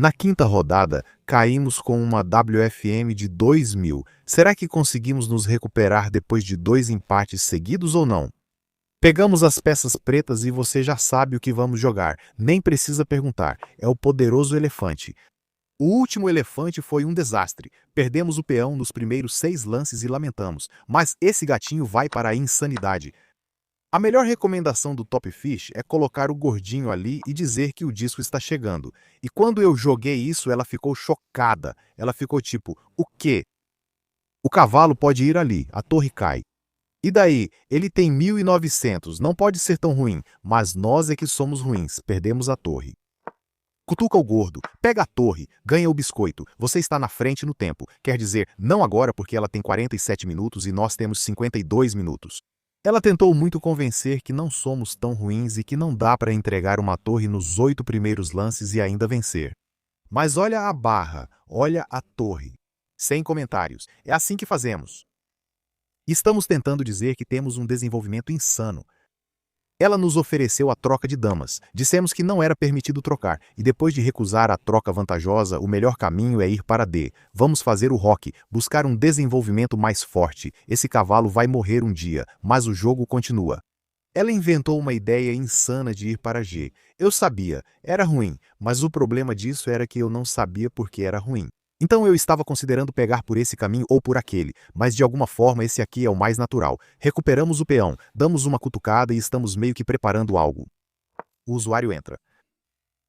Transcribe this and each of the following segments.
Na quinta rodada, caímos com uma WFM de 2.000. Será que conseguimos nos recuperar depois de 2 empates seguidos ou não? Pegamos as peças pretas e você já sabe o que vamos jogar. Nem precisa perguntar. É o poderoso elefante. O último elefante foi um desastre. Perdemos o peão nos primeiros 6 lances e lamentamos. Mas esse gatinho vai para a insanidade. A melhor recomendação do Top Fish é colocar o gordinho ali e dizer que o disco está chegando. E quando eu joguei isso, ela ficou chocada. Ela ficou tipo, o quê? O cavalo pode ir ali, a torre cai. E daí? Ele tem 1.900, não pode ser tão ruim, mas nós é que somos ruins, perdemos a torre. Cutuca o gordo, pega a torre, ganha o biscoito, você está na frente no tempo, quer dizer, não agora porque ela tem 47 minutos e nós temos 52 minutos. Ela tentou muito convencer que não somos tão ruins e que não dá para entregar uma torre nos 8 primeiros lances e ainda vencer. Mas olha a barra, olha a torre. Sem comentários, é assim que fazemos. Estamos tentando dizer que temos um desenvolvimento insano. Ela nos ofereceu a troca de damas. Dissemos que não era permitido trocar, e depois de recusar a troca vantajosa, o melhor caminho é ir para D. Vamos fazer o rock, buscar um desenvolvimento mais forte. Esse cavalo vai morrer um dia, mas o jogo continua. Ela inventou uma ideia insana de ir para G. Eu sabia, era ruim, mas o problema disso era que eu não sabia porque era ruim. Então eu estava considerando pegar por esse caminho ou por aquele, mas de alguma forma esse aqui é o mais natural. Recuperamos o peão, damos uma cutucada e estamos meio que preparando algo. O usuário entra.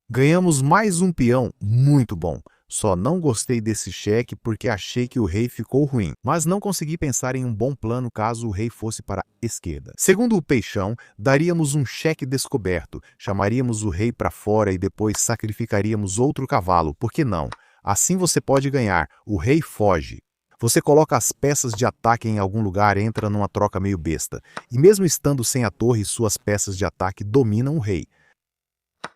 Ganhamos mais um peão muito bom. Só não gostei desse cheque porque achei que o rei ficou ruim, mas não consegui pensar em um bom plano caso o rei fosse para a esquerda. Segundo o Peixão, daríamos um cheque descoberto, chamaríamos o rei para fora e depois sacrificaríamos outro cavalo, por que não? Assim você pode ganhar, o rei foge. Você coloca as peças de ataque em algum lugar e entra numa troca meio besta. E mesmo estando sem a torre, suas peças de ataque dominam o rei.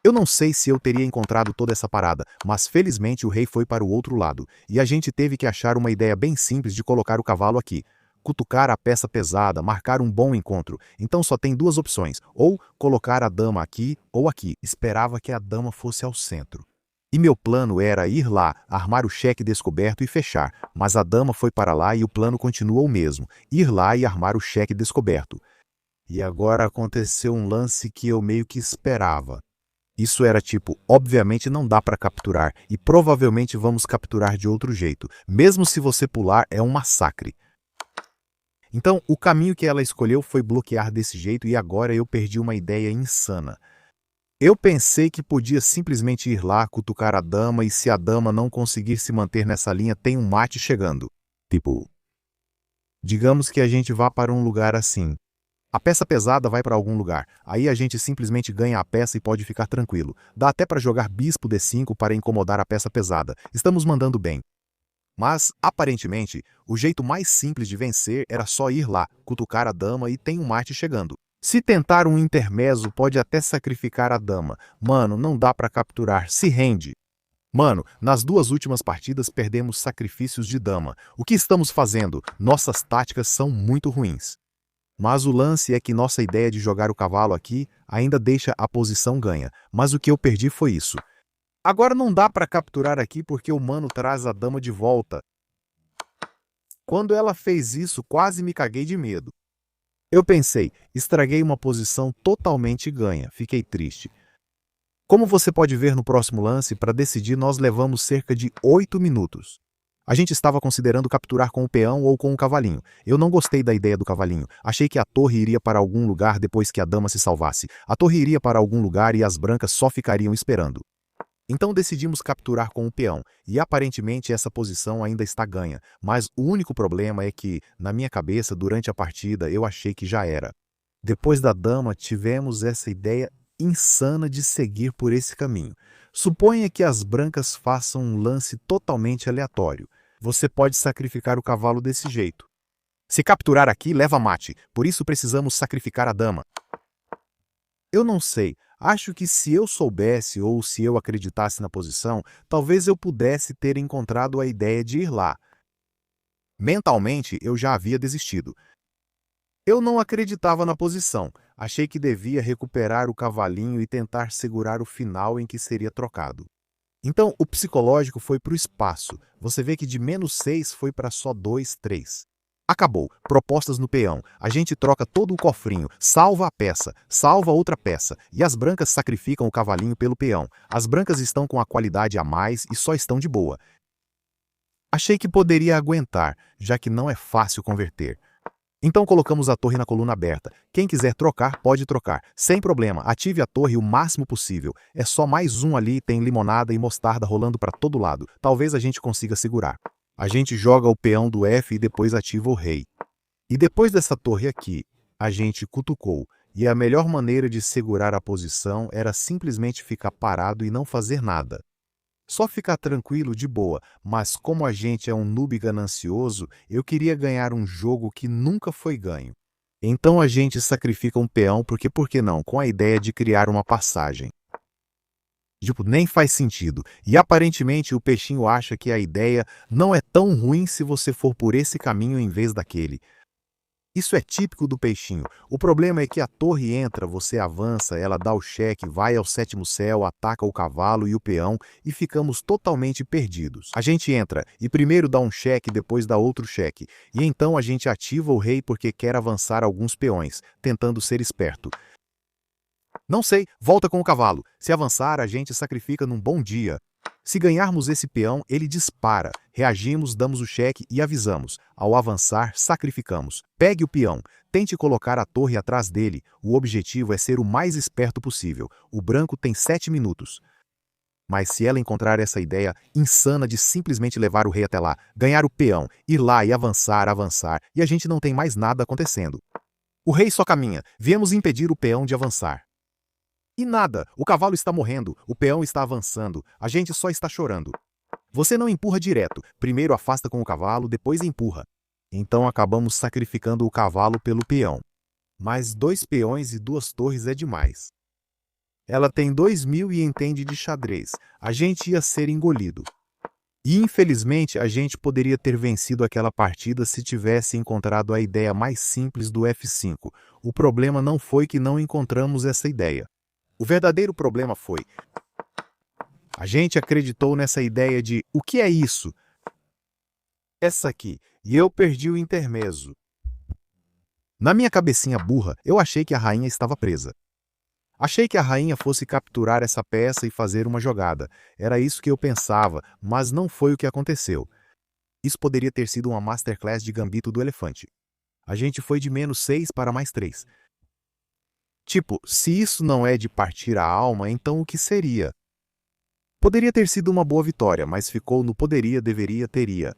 Eu não sei se eu teria encontrado toda essa parada, mas felizmente o rei foi para o outro lado, e a gente teve que achar uma ideia bem simples de colocar o cavalo aqui. Cutucar a peça pesada, marcar um bom encontro. Então só tem duas opções, ou colocar a dama aqui ou aqui. Esperava que a dama fosse ao centro. E meu plano era ir lá, armar o cheque descoberto e fechar, mas a dama foi para lá e o plano continua o mesmo, ir lá e armar o cheque descoberto. E agora aconteceu um lance que eu meio que esperava. Isso era tipo, obviamente não dá para capturar, e provavelmente vamos capturar de outro jeito. Mesmo se você pular, é um massacre. Então, o caminho que ela escolheu foi bloquear desse jeito e agora eu perdi uma ideia insana. Eu pensei que podia simplesmente ir lá, cutucar a dama e se a dama não conseguir se manter nessa linha, tem um mate chegando. Tipo, digamos que a gente vá para um lugar assim. A peça pesada vai para algum lugar, aí a gente simplesmente ganha a peça e pode ficar tranquilo. Dá até para jogar bispo D5 para incomodar a peça pesada. Estamos mandando bem. Mas, aparentemente, o jeito mais simples de vencer era só ir lá, cutucar a dama e tem um mate chegando. Se tentar um intermezzo, pode até sacrificar a dama. Mano, não dá pra capturar, se rende. Mano, nas 2 últimas partidas perdemos sacrifícios de dama. O que estamos fazendo? Nossas táticas são muito ruins. Mas o lance é que nossa ideia de jogar o cavalo aqui ainda deixa a posição ganha. Mas o que eu perdi foi isso. Agora não dá pra capturar aqui porque o mano traz a dama de volta. Quando ela fez isso, quase me caguei de medo. Eu pensei, estraguei uma posição totalmente ganha, fiquei triste. Como você pode ver no próximo lance, para decidir nós levamos cerca de 8 minutos. A gente estava considerando capturar com o peão ou com o cavalinho. Eu não gostei da ideia do cavalinho. Achei que a torre iria para algum lugar depois que a dama se salvasse. A torre iria para algum lugar e as brancas só ficariam esperando. Então decidimos capturar com o peão, e aparentemente essa posição ainda está ganha, mas o único problema é que, na minha cabeça, durante a partida, eu achei que já era. Depois da dama, tivemos essa ideia insana de seguir por esse caminho. Suponha que as brancas façam um lance totalmente aleatório. Você pode sacrificar o cavalo desse jeito. Se capturar aqui, leva mate, por isso precisamos sacrificar a dama. Eu não sei, acho que se eu soubesse ou se eu acreditasse na posição, talvez eu pudesse ter encontrado a ideia de ir lá. Mentalmente, eu já havia desistido. Eu não acreditava na posição, achei que devia recuperar o cavalinho e tentar segurar o final em que seria trocado. Então, o psicológico foi para o espaço. Você vê que de -6 foi para só 2, 3. Acabou. Propostas no peão. A gente troca todo o cofrinho, salva a peça, salva outra peça, e as brancas sacrificam o cavalinho pelo peão. As brancas estão com a qualidade a mais e só estão de boa. Achei que poderia aguentar, já que não é fácil converter. Então colocamos a torre na coluna aberta. Quem quiser trocar, pode trocar. Sem problema, ative a torre o máximo possível. É só mais um ali, tem limonada e mostarda rolando para todo lado. Talvez a gente consiga segurar. A gente joga o peão do F e depois ativa o rei. E depois dessa torre aqui, a gente cutucou. E a melhor maneira de segurar a posição era simplesmente ficar parado e não fazer nada. Só ficar tranquilo de boa, mas como a gente é um noob ganancioso, eu queria ganhar um jogo que nunca foi ganho. Então a gente sacrifica um peão porque, por que não, com a ideia de criar uma passagem. Tipo, nem faz sentido. E aparentemente o peixinho acha que a ideia não é tão ruim se você for por esse caminho em vez daquele. Isso é típico do peixinho. O problema é que a torre entra, você avança, ela dá o cheque, vai ao sétimo céu, ataca o cavalo e o peão e ficamos totalmente perdidos. A gente entra e primeiro dá um cheque, depois dá outro cheque. E então a gente ativa o rei porque quer avançar alguns peões, tentando ser esperto. Não sei, volta com o cavalo. Se avançar, a gente sacrifica num bom dia. Se ganharmos esse peão, ele dispara. Reagimos, damos o cheque e avisamos. Ao avançar, sacrificamos. Pegue o peão. Tente colocar a torre atrás dele. O objetivo é ser o mais esperto possível. O branco tem 7 minutos. Mas se ela encontrar essa ideia insana de simplesmente levar o rei até lá, ganhar o peão, ir lá e avançar, e a gente não tem mais nada acontecendo. O rei só caminha. Viemos impedir o peão de avançar. E nada, o cavalo está morrendo, o peão está avançando, a gente só está chorando. Você não empurra direto, primeiro afasta com o cavalo, depois empurra. Então acabamos sacrificando o cavalo pelo peão. Mas 2 peões e 2 torres é demais. Ela tem 2.000 e entende de xadrez, a gente ia ser engolido. E infelizmente a gente poderia ter vencido aquela partida se tivesse encontrado a ideia mais simples do F5. O problema não foi que não encontramos essa ideia. O verdadeiro problema foi: a gente acreditou nessa ideia de o que é isso? Essa aqui, e eu perdi o intermezzo. Na minha cabecinha burra, eu achei que a rainha estava presa. Achei que a rainha fosse capturar essa peça e fazer uma jogada. Era isso que eu pensava, mas não foi o que aconteceu. Isso poderia ter sido uma masterclass de gambito do elefante. A gente foi de -6 para +3. Tipo, se isso não é de partir a alma, então o que seria? Poderia ter sido uma boa vitória, mas ficou no poderia, deveria, teria.